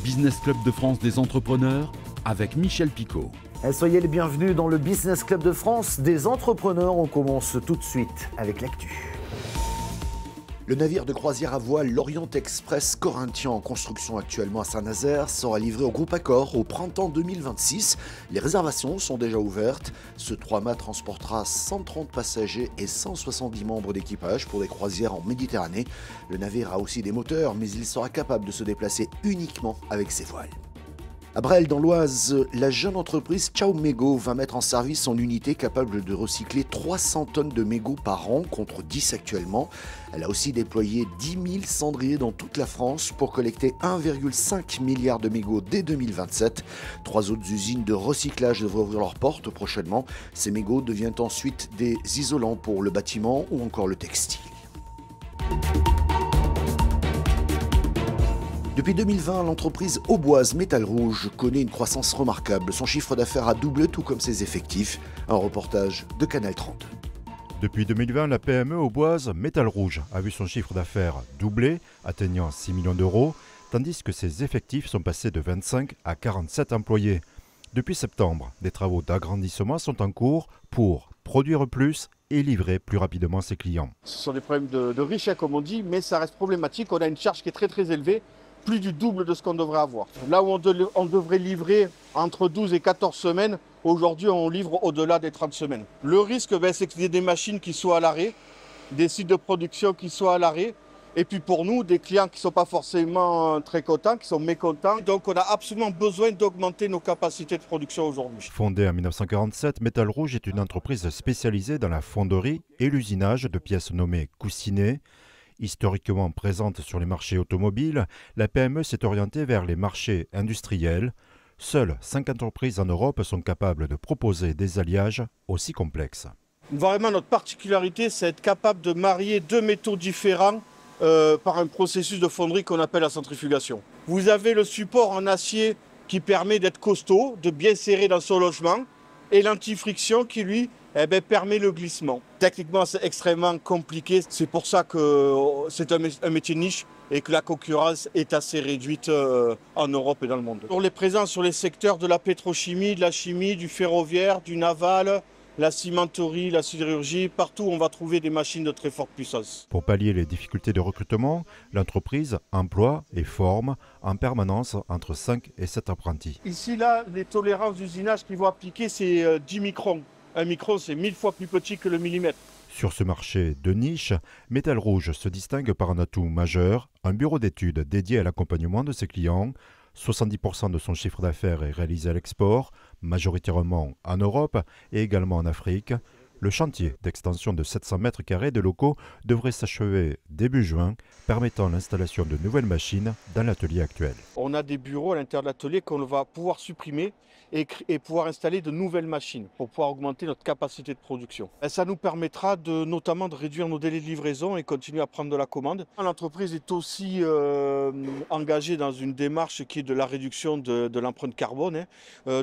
Business Club de France des entrepreneurs avec Michel Picot. Soyez les bienvenus dans le Business Club de France des entrepreneurs. On commence tout de suite avec l'actu. Le navire de croisière à voile l'Orient Express Corinthien en construction actuellement à Saint-Nazaire sera livré au groupe Accor au printemps 2026. Les réservations sont déjà ouvertes. Ce 3-mâts transportera 130 passagers et 170 membres d'équipage pour des croisières en Méditerranée. Le navire a aussi des moteurs, mais il sera capable de se déplacer uniquement avec ses voiles. À Bresles, dans l'Oise, la jeune entreprise Ciao Mégots va mettre en service son unité capable de recycler 300 tonnes de mégots par an contre 10 actuellement. Elle a aussi déployé 10 000 cendriers dans toute la France pour collecter 1,5 milliard de mégots dès 2027. 3 autres usines de recyclage devraient ouvrir leurs portes prochainement. Ces mégots deviennent ensuite des isolants pour le bâtiment ou encore le textile. Depuis 2020, l'entreprise auboise Métal Rouge connaît une croissance remarquable. Son chiffre d'affaires a doublé, tout comme ses effectifs. Un reportage de Canal 30. Depuis 2020, la PME auboise Métal Rouge a vu son chiffre d'affaires doubler, atteignant 6 millions d'euros, tandis que ses effectifs sont passés de 25 à 47 employés. Depuis septembre, des travaux d'agrandissement sont en cours pour produire plus et livrer plus rapidement ses clients. Ce sont des problèmes de richesse, comme on dit, mais ça reste problématique. On a une charge qui est très élevée. Plus du double de ce qu'on devrait avoir. Là où on devrait livrer entre 12 et 14 semaines, aujourd'hui on livre au-delà des 30 semaines. Le risque, c'est qu'il y ait des machines qui soient à l'arrêt, des sites de production qui soient à l'arrêt, et puis pour nous, des clients qui ne sont pas forcément très contents, qui sont mécontents. Donc on a absolument besoin d'augmenter nos capacités de production aujourd'hui. Fondée en 1947, Métal Rouge est une entreprise spécialisée dans la fonderie et l'usinage de pièces nommées coussinées. Historiquement présente sur les marchés automobiles, la PME s'est orientée vers les marchés industriels. Seules 5 entreprises en Europe sont capables de proposer des alliages aussi complexes. Vraiment, notre particularité, c'est être capable de marier deux métaux différents par un processus de fonderie qu'on appelle la centrifugation. Vous avez le support en acier qui permet d'être costaud, de bien serrer dans son logement, et l'antifriction qui, lui, permet le glissement. Techniquement, c'est extrêmement compliqué. C'est pour ça que c'est un métier niche et que la concurrence est assez réduite en Europe et dans le monde. On est présent sur les secteurs de la pétrochimie, de la chimie, du ferroviaire, du naval, la cimenterie, la sidérurgie. Partout, on va trouver des machines de très forte puissance. Pour pallier les difficultés de recrutement, l'entreprise emploie et forme en permanence entre 5 et 7 apprentis. Ici, là, les tolérances d'usinage qu'ils vont appliquer, c'est 10 microns. Un micron, c'est 1000 fois plus petit que le millimètre. Sur ce marché de niche, Métal Rouge se distingue par un atout majeur, un bureau d'études dédié à l'accompagnement de ses clients. 70% de son chiffre d'affaires est réalisé à l'export, majoritairement en Europe et également en Afrique. Le chantier d'extension de 700 mètres carrés de locaux devrait s'achever début juin, permettant l'installation de nouvelles machines dans l'atelier actuel. On a des bureaux à l'intérieur de l'atelier qu'on va pouvoir supprimer et pouvoir installer de nouvelles machines pour pouvoir augmenter notre capacité de production. Et ça nous permettra notamment de réduire nos délais de livraison et continuer à prendre de la commande. L'entreprise est aussi engagée dans une démarche qui est de la réduction de l'empreinte carbone.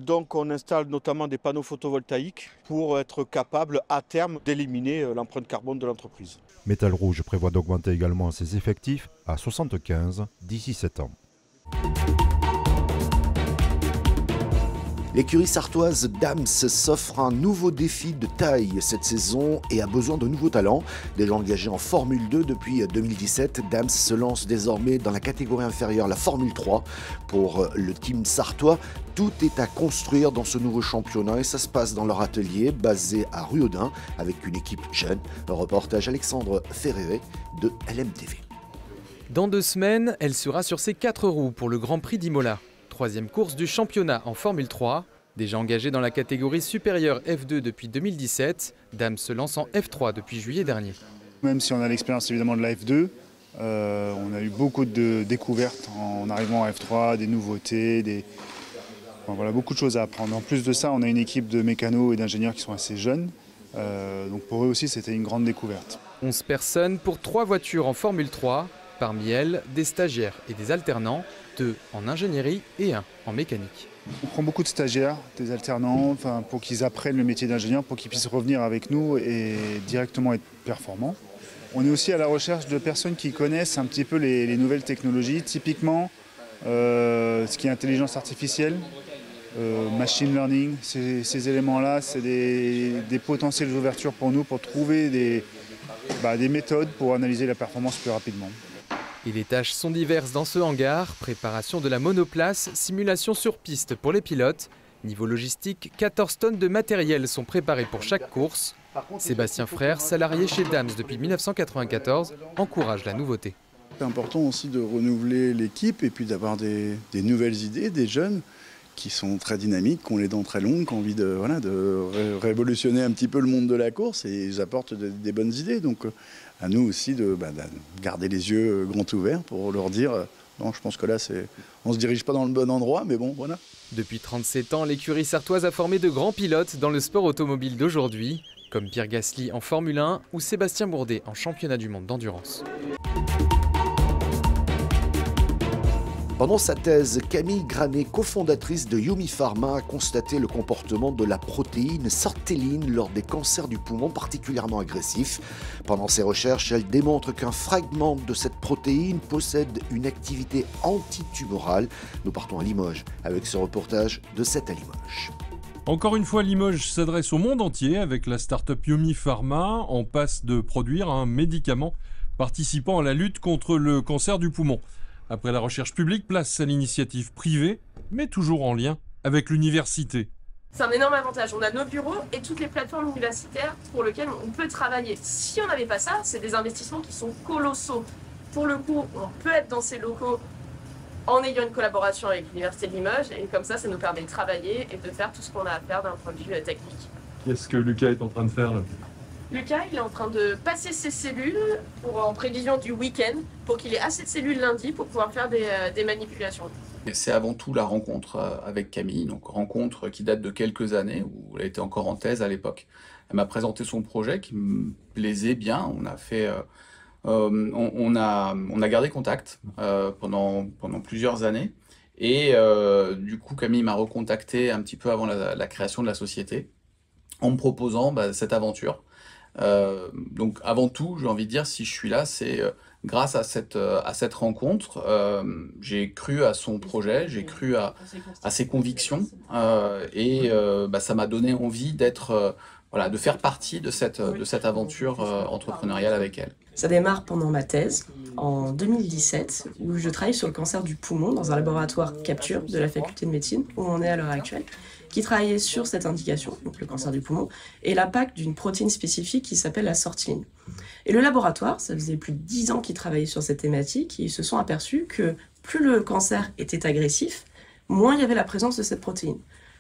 Donc on installe notamment des panneaux photovoltaïques pour être capable à terme d'éliminer l'empreinte carbone de l'entreprise. Métal Rouge prévoit d'augmenter également ses effectifs à 75 d'ici 7 ans. L'écurie sartoise Dams s'offre un nouveau défi de taille cette saison et a besoin de nouveaux talents. Déjà engagé en Formule 2 depuis 2017, Dams se lance désormais dans la catégorie inférieure, la Formule 3. Pour le team sartois, tout est à construire dans ce nouveau championnat et ça se passe dans leur atelier basé à Ruaudin avec une équipe jeune. Un reportage Alexandre Ferreret de LMTV. Dans 2 semaines, elle sera sur ses 4 roues pour le Grand Prix d'Imola. 3e course du championnat en Formule 3. Déjà engagée dans la catégorie supérieure F2 depuis 2017, Dams se lance en F3 depuis juillet dernier. Même si on a l'expérience évidemment de la F2, on a eu beaucoup de découvertes en arrivant à F3, des nouveautés, voilà, beaucoup de choses à apprendre. En plus de ça, on a une équipe de mécanos et d'ingénieurs qui sont assez jeunes, donc pour eux aussi c'était une grande découverte. 11 personnes pour 3 voitures en Formule 3, parmi elles des stagiaires et des alternants, 2 en ingénierie et 1 en mécanique. On prend beaucoup de stagiaires, des alternants, pour qu'ils apprennent le métier d'ingénieur, pour qu'ils puissent revenir avec nous et directement être performants. On est aussi à la recherche de personnes qui connaissent un petit peu les nouvelles technologies. Typiquement, ce qui est intelligence artificielle, machine learning, ces éléments-là, c'est des potentielles ouvertures pour nous pour trouver des méthodes pour analyser la performance plus rapidement. Et les tâches sont diverses dans ce hangar. Préparation de la monoplace, simulation sur piste pour les pilotes. Niveau logistique, 14 tonnes de matériel sont préparées pour chaque course. Sébastien Frère, salarié chez Dams depuis 1994, encourage la nouveauté. C'est important aussi de renouveler l'équipe et puis d'avoir des nouvelles idées, des jeunes qui sont très dynamiques, qui ont les dents très longues, qui ont envie de révolutionner un petit peu le monde de la course et ils apportent des bonnes idées. Donc à nous aussi de garder les yeux grands ouverts pour leur dire non, je pense que là, on ne se dirige pas dans le bon endroit, mais bon, voilà. Depuis 37 ans, l'écurie sartoise a formé de grands pilotes dans le sport automobile d'aujourd'hui, comme Pierre Gasly en Formule 1 ou Sébastien Bourdet en championnat du monde d'endurance. Pendant sa thèse, Camille Granet, cofondatrice de Yumi Pharma, a constaté le comportement de la protéine sortelline lors des cancers du poumon particulièrement agressifs. Pendant ses recherches, elle démontre qu'un fragment de cette protéine possède une activité antitumorale. Nous partons à Limoges avec ce reportage de 7 à Limoges. Encore une fois, Limoges s'adresse au monde entier avec la start-up Yumi Pharma, en passe de produire un médicament participant à la lutte contre le cancer du poumon. Après la recherche publique, place à l'initiative privée, mais toujours en lien avec l'université. C'est un énorme avantage. On a nos bureaux et toutes les plateformes universitaires pour lesquelles on peut travailler. Si on n'avait pas ça, c'est des investissements qui sont colossaux. Pour le coup, on peut être dans ces locaux en ayant une collaboration avec l'Université de Limoges et comme ça nous permet de travailler et de faire tout ce qu'on a à faire d'un point de vue technique. Qu'est-ce que Lucas est en train de faire là ? Lucas, il est en train de passer ses cellules en prévision du week-end pour qu'il ait assez de cellules lundi pour pouvoir faire des manipulations. C'est avant tout la rencontre avec Camille, donc rencontre qui date de quelques années, où elle était encore en thèse à l'époque. Elle m'a présenté son projet qui me plaisait bien. On a gardé contact pendant plusieurs années. Et du coup, Camille m'a recontacté un petit peu avant la création de la société en me proposant cette aventure. Donc avant tout, j'ai envie de dire, si je suis là, c'est grâce à cette rencontre. J'ai cru à son projet, j'ai cru à ses convictions et ça m'a donné envie de faire partie de cette aventure entrepreneuriale avec elle. Ça démarre pendant ma thèse, en 2017, où je travaille sur le cancer du poumon dans un laboratoire Capture de la faculté de médecine, où on est à l'heure actuelle, qui travaillait sur cette indication, donc le cancer du poumon, et l'impact d'une protéine spécifique qui s'appelle la sortilline. Et le laboratoire, ça faisait plus de 10 ans qu'ils travaillaient sur cette thématique, et ils se sont aperçus que plus le cancer était agressif, moins il y avait la présence de cette protéine.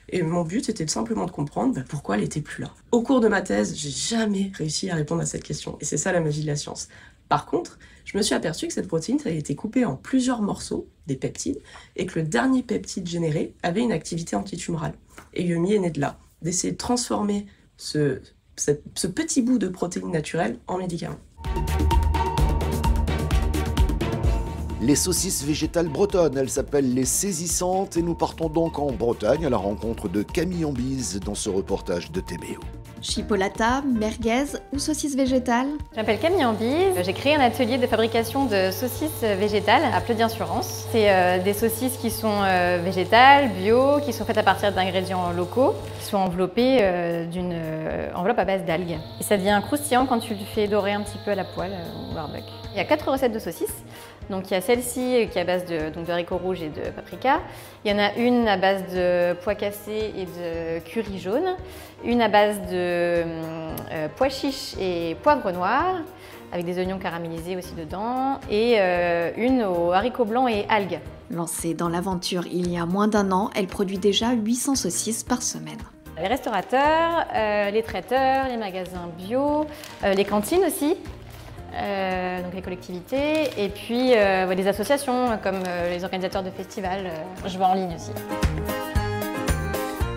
Et mon but était simplement de comprendre pourquoi elle n'était plus là. Au cours de ma thèse, j'ai jamais réussi à répondre à cette question. Et c'est ça la magie de la science. Par contre, je me suis aperçu que cette protéine avait été coupée en plusieurs morceaux, des peptides, et que le dernier peptide généré avait une activité antitumorale. Et Yumi est né de là, d'essayer de transformer ce petit bout de protéine naturelle en médicament. Les saucisses végétales bretonnes, elles s'appellent les saisissantes et nous partons donc en Bretagne à la rencontre de Camille Ambise dans ce reportage de TBO. Chipolata, merguez ou saucisses végétales? Je m'appelle Camille Ambise, j'ai créé un atelier de fabrication de saucisses végétales à Pleudian-sur-Rance. C'est des saucisses qui sont végétales, bio, qui sont faites à partir d'ingrédients locaux, qui sont enveloppées d'une enveloppe à base d'algues. Et ça devient croustillant quand tu le fais dorer un petit peu à la poêle ou au barbecue. Il y a 4 recettes de saucisses. Donc il y a celle-ci qui est à base de haricots rouges et de paprika. Il y en a une à base de pois cassés et de curry jaune. Une à base de pois chiches et poivre noir, avec des oignons caramélisés aussi dedans. Et une aux haricots blancs et algues. Lancée dans l'aventure il y a moins d'1 an, elle produit déjà 800 saucisses par semaine. Les restaurateurs, les traiteurs, les magasins bio, les cantines aussi. Donc les collectivités et puis les associations comme les organisateurs de festivals. Je vends en ligne aussi.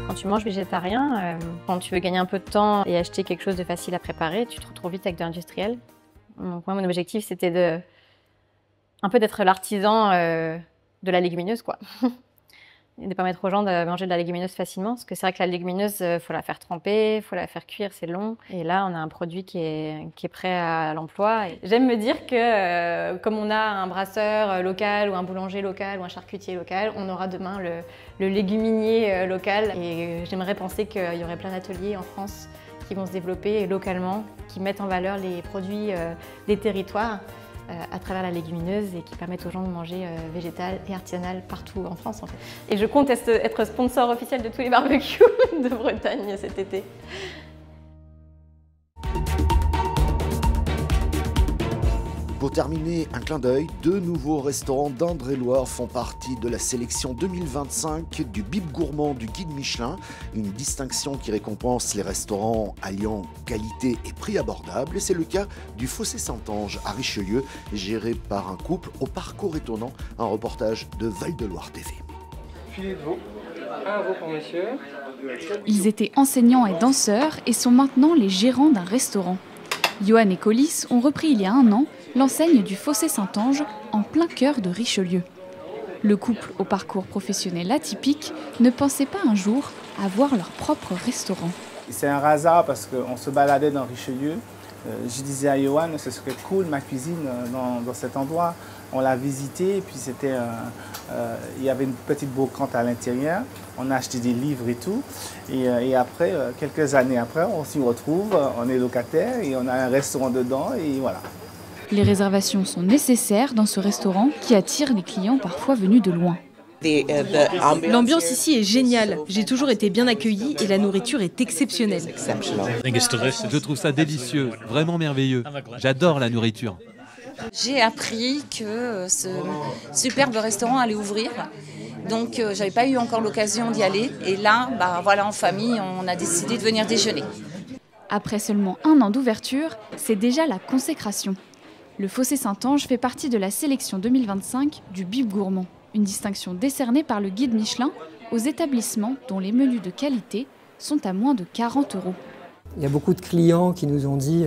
Quand tu manges végétarien, quand tu veux gagner un peu de temps et acheter quelque chose de facile à préparer, tu te retrouves vite avec de l'industriel. Donc moi, mon objectif, c'était un peu d'être l'artisan de la légumineuse, quoi. de permettre aux gens de manger de la légumineuse facilement. Parce que c'est vrai que la légumineuse, il faut la faire tremper, il faut la faire cuire, c'est long. Et là, on a un produit qui est prêt à l'emploi. J'aime me dire que comme on a un brasseur local ou un boulanger local ou un charcutier local, on aura demain le léguminier local. Et j'aimerais penser qu'il y aurait plein d'ateliers en France qui vont se développer localement, qui mettent en valeur les produits des territoires à travers la légumineuse et qui permettent aux gens de manger végétal et artisanal partout en France en fait. Et je compte être sponsor officiel de tous les barbecues de Bretagne cet été. Pour terminer, un clin d'œil, 2 nouveaux restaurants d'Indre-et-Loire font partie de la sélection 2025 du Bib Gourmand du Guide Michelin, une distinction qui récompense les restaurants alliant qualité et prix abordable. Et c'est le cas du Fossé Saint-Ange à Richelieu, géré par un couple au parcours étonnant, un reportage de Val-de-Loire TV. Filet de veau, un veau pour monsieur. Ils étaient enseignants et danseurs et sont maintenant les gérants d'un restaurant. Johan et Colis ont repris il y a 1 an l'enseigne du Fossé Saint-Ange en plein cœur de Richelieu. Le couple au parcours professionnel atypique ne pensait pas un jour avoir leur propre restaurant. C'est un hasard parce qu'on se baladait dans Richelieu. Je disais à Johan, ce serait cool ma cuisine dans cet endroit. On l'a visité et puis il y avait une petite brocante à l'intérieur. On a acheté des livres et tout. Et après, quelques années après, on s'y retrouve, on est locataire et on a un restaurant dedans et voilà. Les réservations sont nécessaires dans ce restaurant qui attire les clients parfois venus de loin. L'ambiance ici est géniale. J'ai toujours été bien accueillie et la nourriture est exceptionnelle. Je trouve ça délicieux, vraiment merveilleux. J'adore la nourriture. J'ai appris que ce superbe restaurant allait ouvrir. Donc j'avais pas eu encore l'occasion d'y aller. Et là, voilà, en famille, on a décidé de venir déjeuner. Après seulement 1 an d'ouverture, c'est déjà la consécration. Le Fossé Saint-Ange fait partie de la sélection 2025 du Bib Gourmand, une distinction décernée par le Guide Michelin aux établissements dont les menus de qualité sont à moins de 40 €. Il y a beaucoup de clients qui nous ont dit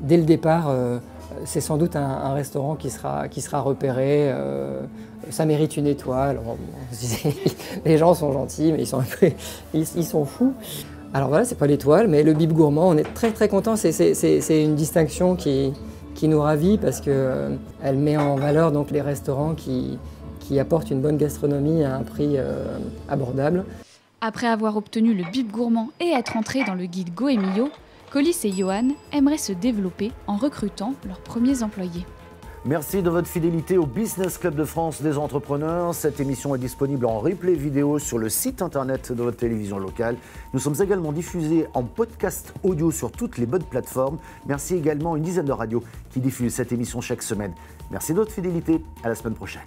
dès le départ, c'est sans doute un restaurant qui sera repéré, ça mérite une étoile. Alors, on se disait, les gens sont gentils, mais ils sont fous. Alors voilà, c'est pas l'étoile, mais le Bib Gourmand, on est très très contents. C'est une distinction qui nous ravit parce qu'elle met en valeur donc, les restaurants qui apportent une bonne gastronomie à un prix abordable. Après avoir obtenu le Bib Gourmand et être entrés dans le guide Goemio, Colis et Johan aimeraient se développer en recrutant leurs premiers employés. Merci de votre fidélité au Business Club de France des entrepreneurs. Cette émission est disponible en replay vidéo sur le site internet de votre télévision locale. Nous sommes également diffusés en podcast audio sur toutes les bonnes plateformes. Merci également à une dizaine de radios qui diffusent cette émission chaque semaine. Merci de votre fidélité. À la semaine prochaine.